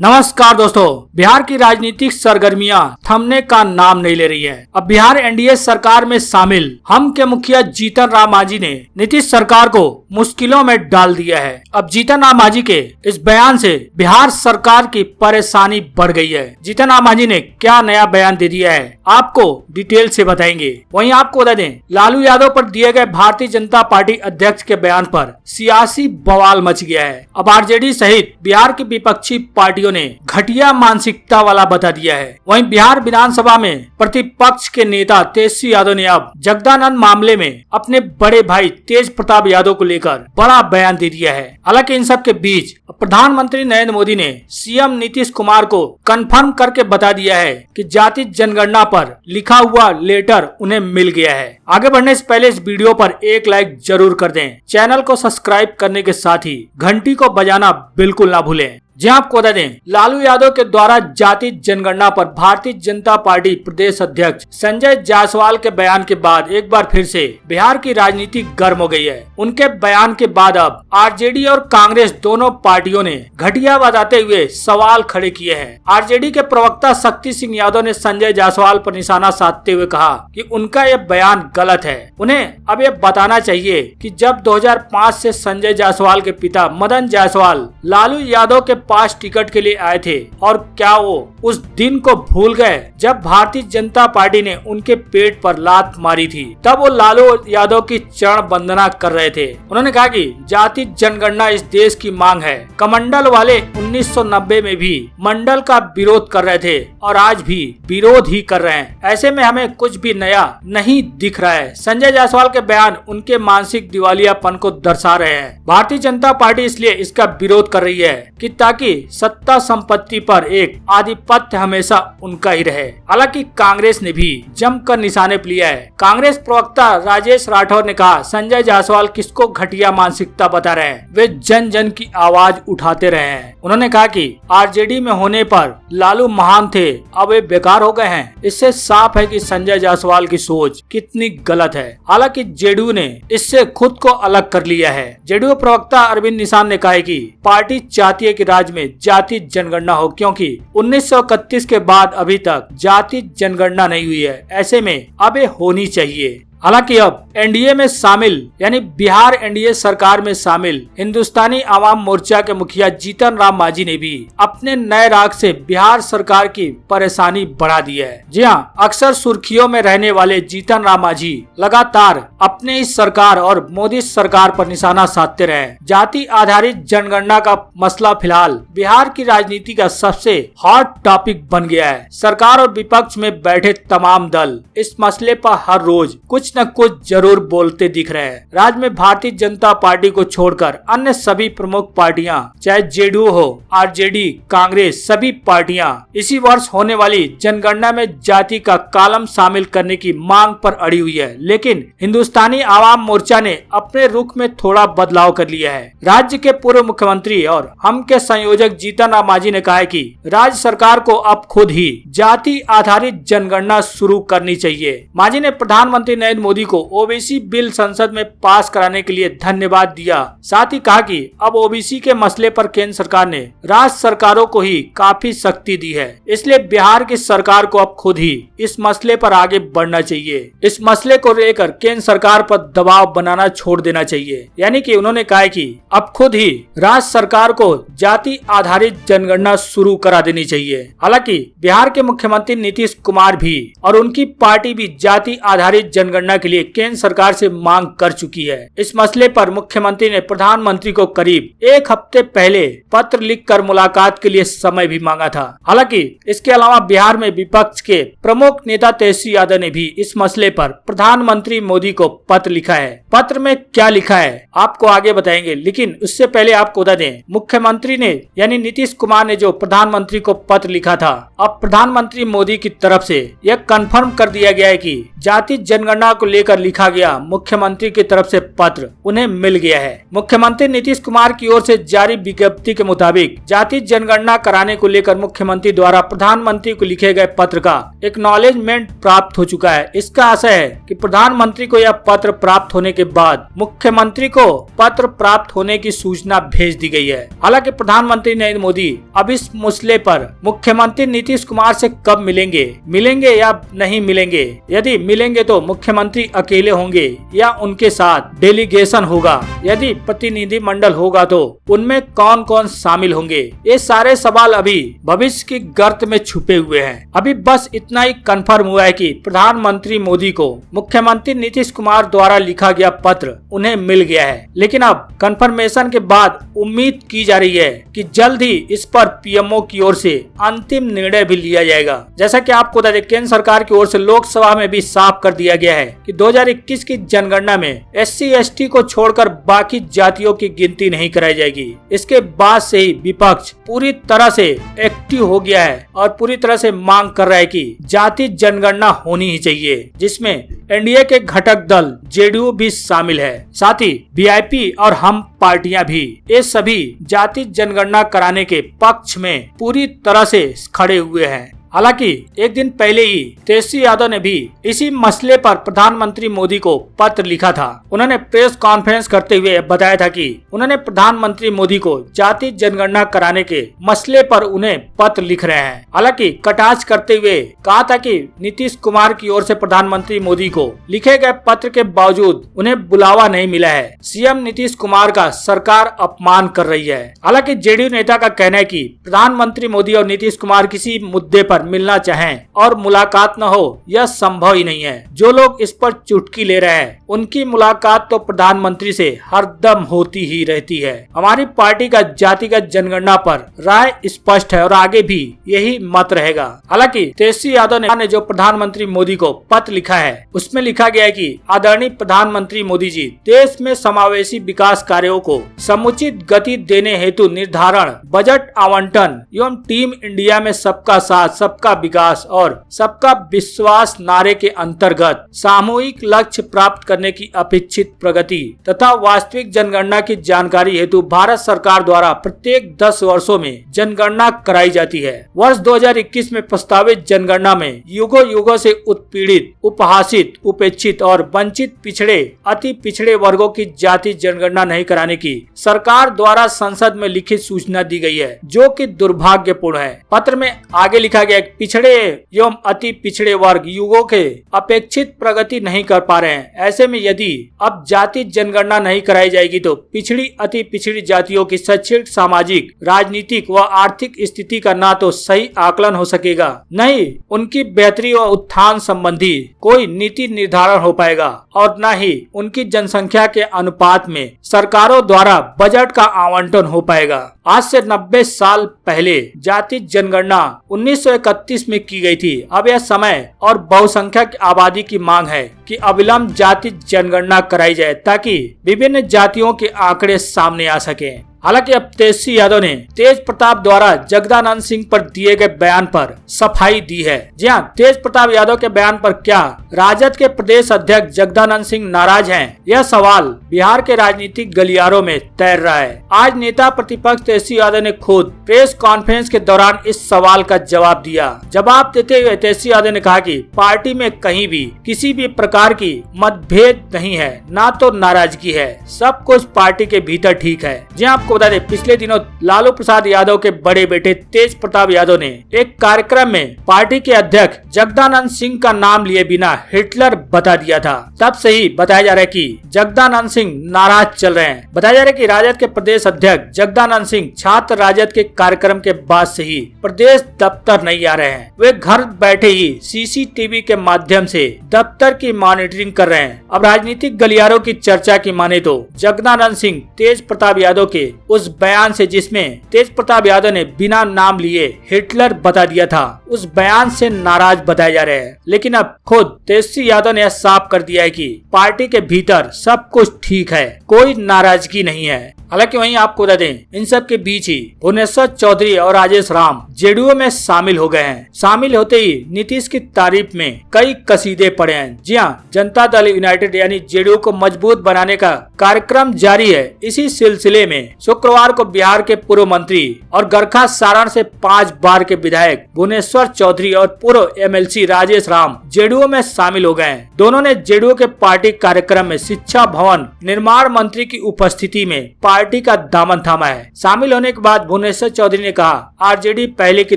नमस्कार दोस्तों, बिहार की राजनीतिक सरगर्मियां थमने का नाम नहीं ले रही है। अब बिहार एनडीए सरकार में शामिल हम के मुखिया जीतन राम मांझी ने नीतीश सरकार को मुश्किलों में डाल दिया है। अब जीतन राम मांझी के इस बयान से बिहार सरकार की परेशानी बढ़ गई है। जीतन राम मांझी ने क्या नया बयान दे दिया है, आपको डिटेल से बताएंगे। वहीं आपको बता दें, लालू यादव पर दिए गए भारतीय जनता पार्टी अध्यक्ष के बयान पर सियासी बवाल मच गया है। अब आरजेडी सहित बिहार की विपक्षी पार्टियों ने घटिया मानसिकता वाला बता दिया है। वहीं बिहार विधानसभा में प्रतिपक्ष के नेता तेजस्वी यादव ने अब जगदानंद मामले में अपने बड़े भाई तेज प्रताप यादव को लेकर बड़ा बयान दे दिया है। हालांकि इन सब के बीच प्रधानमंत्री नरेंद्र मोदी ने सीएम नीतीश कुमार को कंफर्म करके बता दिया है कि जाति जनगणना पर लिखा हुआ लेटर उन्हें मिल गया है। आगे बढ़ने से पहले इस वीडियो पर एक लाइक जरूर कर दें। चैनल को सब्सक्राइब करने के साथ ही घंटी को बजाना बिल्कुल ना भूलें। जी आपको बता दें, लालू यादव के द्वारा जाति जनगणना पर भारतीय जनता पार्टी प्रदेश अध्यक्ष संजय जायसवाल के बयान के बाद एक बार फिर से बिहार की राजनीति गर्म हो गई है। उनके बयान के बाद अब आरजेडी और कांग्रेस दोनों पार्टियों ने घटिया बताते हुए सवाल खड़े किए हैं। आरजेडी के प्रवक्ता शक्ति सिंह यादव ने संजय जायसवाल पर निशाना साधते हुए कहा कि उनका यह बयान गलत है। उन्हें अब यह बताना चाहिए कि जब 2005 से संजय जायसवाल के पिता मदन जायसवाल लालू यादव के पास टिकट के लिए आए थे और क्या वो उस दिन को भूल गए जब भारतीय जनता पार्टी ने उनके पेट पर लात मारी थी। तब वो लालू यादव की चरण वंदना कर रहे थे। उन्होंने कहा कि जाति जनगणना इस देश की मांग है। कमंडल वाले 1990 में भी मंडल का विरोध कर रहे थे और आज भी विरोध ही कर रहे हैं। ऐसे में हमें कुछ भी नया नहीं दिख रहा है। संजय जायसवाल के बयान उनके मानसिक दिवालियापन को दर्शा रहे हैं। भारतीय जनता पार्टी इसलिए इसका विरोध कर रही है कि ताकि सत्ता संपत्ति पर एक आधिपत्य हमेशा उनका ही रहे। हालांकि कांग्रेस ने भी जमकर निशाने पर लिया है। कांग्रेस प्रवक्ता राजेश राठौर ने कहा, संजय जायसवाल किसको घटिया मानसिकता बता रहे हैं, वे जन जन की आवाज उठाते रहे हैं। उन्होंने कहा कि आरजेडी में होने पर लालू महान थे, अब वे बेकार हो गए हैं। इससे साफ है कि संजय जायसवाल की सोच कितनी गलत है। हालांकि जेडीयू ने इससे खुद को अलग कर लिया है। जेडीयू प्रवक्ता अरविंद निशान ने कहा कि पार्टी चाहती है कि राज्य में जाति जनगणना हो, क्योंकि 1931 के बाद अभी तक जाति जनगणना नहीं हुई है। ऐसे में अब ये होनी चाहिए। हालांकि अब एनडीए में शामिल यानी बिहार एनडीए सरकार में शामिल हिंदुस्तानी आवाम मोर्चा के मुखिया जीतन राम मांझी ने भी अपने नए राग से बिहार सरकार की परेशानी बढ़ा दी है। जी हाँ, अक्सर सुर्खियों में रहने वाले जीतन राम मांझी लगातार अपने इस सरकार और मोदी सरकार पर निशाना साधते रहे। जाति आधारित जनगणना का मसला फिलहाल बिहार की राजनीति का सबसे हॉट टॉपिक बन गया है। सरकार और विपक्ष में बैठे तमाम दल इस मसले पर हर रोज कुछ न कुछ जरूर बोलते दिख रहे हैं। राज्य में भारतीय जनता पार्टी को छोड़कर अन्य सभी प्रमुख पार्टियां, चाहे जेडीयू हो, आरजेडी, कांग्रेस, सभी पार्टियां इसी वर्ष होने वाली जनगणना में जाति का कॉलम शामिल करने की मांग पर अड़ी हुई है। लेकिन हिंदुस्तानी आवाम मोर्चा ने अपने रुख में थोड़ा बदलाव कर लिया है। राज्य के पूर्व मुख्यमंत्री और हम के संयोजक जीतन राम मांझी ने कहा है कि राज्य सरकार को अब खुद ही जाति आधारित जनगणना शुरू करनी चाहिए। मांझी ने प्रधानमंत्री नरेंद्र मोदी को ओबीसी बिल संसद में पास कराने के लिए धन्यवाद दिया। साथ ही कहा कि अब ओबीसी के मसले पर केंद्र सरकार ने राज्य सरकारों को ही काफी शक्ति दी है, इसलिए बिहार की सरकार को अब खुद ही इस मसले पर आगे बढ़ना चाहिए। इस मसले को लेकर केंद्र सरकार पर दबाव बनाना छोड़ देना चाहिए। यानी कि उन्होंने कहा कि अब खुद ही राज्य सरकार को जाति आधारित जनगणना शुरू करा देनी चाहिए। हालांकि बिहार के मुख्यमंत्री नीतीश कुमार भी और उनकी पार्टी भी जाति आधारित जनगणना के लिए केंद्र सरकार से मांग कर चुकी है। इस मसले पर मुख्यमंत्री ने प्रधानमंत्री को करीब एक हफ्ते पहले पत्र लिखकर मुलाकात के लिए समय भी मांगा था। हालांकि इसके अलावा बिहार में विपक्ष के प्रमुख नेता तेजस्वी यादव ने भी इस मसले पर प्रधानमंत्री मोदी को पत्र लिखा है। पत्र में क्या लिखा है आपको आगे बताएंगे, लेकिन उससे पहले आपको बता दें, मुख्यमंत्री ने यानी नीतीश कुमार ने जो प्रधानमंत्री को पत्र लिखा था, अब प्रधानमंत्री मोदी की तरफ से यह कंफर्म कर दिया गया है कि जाति जनगणना को लेकर लिखा गया मुख्यमंत्री की तरफ से पत्र उन्हें मिल गया है। मुख्यमंत्री नीतीश कुमार की ओर से जारी विज्ञप्ति के मुताबिक जाति जनगणना कराने को लेकर मुख्यमंत्री द्वारा प्रधानमंत्री को लिखे गए पत्र का एक्नॉलेजमेंट प्राप्त हो चुका है। इसका आशय है कि प्रधानमंत्री को यह पत्र प्राप्त होने के बाद मुख्यमंत्री को पत्र प्राप्त होने की सूचना भेज दी गई है। हालांकि प्रधानमंत्री नरेंद्र मोदी अब इस मसले पर मुख्यमंत्री नीतीश कुमार से कब मिलेंगे या नहीं मिलेंगे, यदि मिलेंगे तो मुख्यमंत्री अकेले होंगे या उनके साथ डेलीगेशन होगा, यदि प्रतिनिधि मंडल होगा तो उनमें कौन कौन शामिल होंगे, ये सारे सवाल अभी भविष्य की गर्त में छुपे हुए हैं। अभी बस इतना ही कंफर्म हुआ है कि प्रधानमंत्री मोदी को मुख्यमंत्री नीतीश कुमार द्वारा लिखा गया पत्र उन्हें मिल गया है। लेकिन अब कंफर्मेशन के बाद उम्मीद की जा रही है कि जल्द ही इस पर पीएमओ की ओर से अंतिम निर्णय भी लिया जाएगा। जैसा कि आपको बता दें, केंद्र सरकार की ओर से लोकसभा में भी साफ कर दिया गया है कि 2021 की जनगणना में SC/ST को छोड़कर बाकी जातियों की गिनती नहीं कराई जाएगी। इसके बाद से ही विपक्ष पूरी तरह से एक्टिव हो गया है और पूरी तरह से मांग कर रहा है कि जाति जनगणना होनी ही चाहिए, जिसमें एनडीए के घटक दल जेडीयू भी शामिल है, साथ ही वीआईपी और हम पार्टियां भी। ये सभी जाति जनगणना कराने के पक्ष में पूरी तरह से खड़े हुए हैं। हालांकि एक दिन पहले ही तेजस्वी यादव ने भी इसी मसले पर प्रधानमंत्री मोदी को पत्र लिखा था। उन्होंने प्रेस कॉन्फ्रेंस करते हुए बताया था कि उन्होंने प्रधानमंत्री मोदी को जाति जनगणना कराने के मसले पर उन्हें पत्र लिख रहे हैं। हालांकि कटाक्ष करते हुए कहा था कि नीतीश कुमार की ओर से प्रधानमंत्री मोदी को लिखे गए पत्र के बावजूद उन्हें बुलावा नहीं मिला है। सीएम नीतीश कुमार का सरकार अपमान कर रही है। हालांकि जेडीयू नेता का कहना है कि प्रधानमंत्री मोदी और नीतीश कुमार किसी मुद्दे पर मिलना चाहें और मुलाकात न हो, यह संभव ही नहीं है। जो लोग इस पर चुटकी ले रहे हैं उनकी मुलाकात तो प्रधानमंत्री से हरदम होती ही रहती है। हमारी पार्टी का जातिगत जनगणना पर राय स्पष्ट है और आगे भी यही मत रहेगा। हालांकि तेजस्वी यादव ने जो प्रधानमंत्री मोदी को पत्र लिखा है उसमें लिखा गया है कि आदरणीय प्रधानमंत्री मोदी जी, देश में समावेशी विकास कार्यों को समुचित गति देने हेतु निर्धारण, बजट आवंटन एवं टीम इंडिया में सबका साथ, सबका विकास और सबका विश्वास नारे के अंतर्गत सामूहिक लक्ष्य प्राप्त करने की अपेक्षित प्रगति तथा वास्तविक जनगणना की जानकारी हेतु भारत सरकार द्वारा प्रत्येक 10 वर्षों में जनगणना कराई जाती है। वर्ष 2021 में प्रस्तावित जनगणना में युगों युगों से उत्पीड़ित, उपहासित, उपेक्षित और वंचित पिछड़े, अति पिछड़े वर्गों की जाति जनगणना नहीं कराने की सरकार द्वारा संसद में लिखित सूचना दी गई है, जो कि दुर्भाग्यपूर्ण है। पत्र में आगे लिखा गया, पिछड़े एवं अति पिछड़े वर्ग युगों के अपेक्षित प्रगति नहीं कर पा रहे हैं। ऐसे में यदि अब जाति जनगणना नहीं कराई जाएगी तो पिछड़ी, अति पिछड़ी जातियों की शैक्षणिक, सामाजिक, राजनीतिक व आर्थिक स्थिति का न तो सही आकलन हो सकेगा, न ही उनकी बेहतरी व उत्थान संबंधी कोई नीति निर्धारण हो पाएगा और न ही उनकी जनसंख्या के अनुपात में सरकारों द्वारा बजट का आवंटन हो पाएगा। आज से 90 साल पहले जाति जनगणना 1931 में की गई थी। अब यह समय और बहुसंख्यक आबादी की मांग है कि अविलंब जाति जनगणना कराई जाए ताकि विभिन्न जातियों के आंकड़े सामने आ सकें। हालांकि अब तेजस्वी यादव ने तेज प्रताप द्वारा जगदानंद सिंह पर दिए गए बयान पर सफाई दी है। जी हां, तेज प्रताप यादव के बयान पर क्या राजद के प्रदेश अध्यक्ष जगदानंद सिंह नाराज हैं? यह सवाल बिहार के राजनीतिक गलियारों में तैर रहा है। आज नेता प्रतिपक्ष तेजस्वी यादव ने खुद प्रेस कॉन्फ्रेंस के दौरान इस सवाल का जवाब दिया। जवाब देते हुए तेजस्वी यादव ने कहा कि पार्टी में कहीं भी किसी भी प्रकार की मतभेद नहीं है, ना तो नाराजगी है, सब कुछ पार्टी के भीतर ठीक है। जी आपको बता दें, पिछले दिनों लालू प्रसाद यादव के बड़े बेटे तेज प्रताप यादव ने एक कार्यक्रम में पार्टी के अध्यक्ष जगदानंद सिंह का नाम लिए बिना हिटलर बता दिया था। तब से ही बताया जा रहा है कि जगदानंद सिंह नाराज चल रहे हैं। बताया जा रहा है कि राजद के प्रदेश अध्यक्ष जगदानंद सिंह छात्र राजद के कार्यक्रम के बाद से ही प्रदेश दफ्तर नहीं आ रहे हैं। वे घर बैठे ही सीसीटीवी के माध्यम से दफ्तर की मॉनिटरिंग कर रहे हैं। अब राजनीतिक गलियारों की चर्चा की माने तो जगदानंद सिंह तेज प्रताप यादव के उस बयान से जिसमें तेज प्रताप यादव ने बिना नाम लिए हिटलर बता दिया था, उस बयान से नाराज बताए जा रहे हैं। लेकिन अब खुद तेजस्वी यादव ने यह साफ कर दिया है कि पार्टी के भीतर सब कुछ ठीक है, कोई नाराजगी नहीं है। हालांकि वहीं आपको बता दें, इन सब के बीच ही भुवनेश्वर चौधरी और राजेश राम जेडीयू में शामिल हो गए हैं। शामिल होते ही नीतीश की तारीफ में कई कसीदे पड़े हैं। जी हाँ, जनता दल यूनाइटेड यानी जेडीयू को मजबूत बनाने का कार्यक्रम जारी है। इसी सिलसिले में शुक्रवार को बिहार के पूर्व मंत्री और गरखा सारण से 5 बार के विधायक भुवनेश्वर चौधरी और पूर्व एमएलसी राजेश राम जेडीयू में शामिल हो गए। दोनों ने जेडीयू के पार्टी कार्यक्रम में शिक्षा भवन निर्माण मंत्री की उपस्थिति में पार्टी का दामन थामा है। शामिल होने के बाद भुवनेश्वर चौधरी ने कहा, आरजेडी पहले की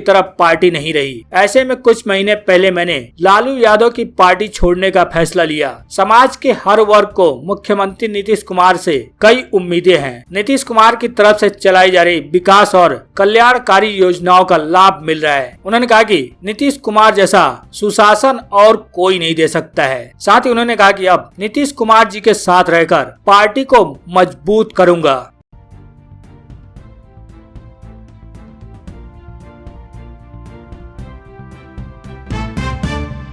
तरह पार्टी नहीं रही। ऐसे में कुछ महीने पहले मैंने लालू यादव की पार्टी छोड़ने का फैसला लिया। समाज के हर वर्ग को मुख्यमंत्री नीतीश कुमार से कई उम्मीदें हैं। नीतीश कुमार की तरफ से चलाई जा रही विकास और कल्याणकारी योजनाओं का लाभ मिल रहा है। उन्होंने कहा कि नीतीश कुमार जैसा सुशासन और कोई नहीं दे सकता है। साथ ही उन्होंने कहा कि अब नीतीश कुमार जी के साथ रहकर पार्टी को मजबूत करूंगा।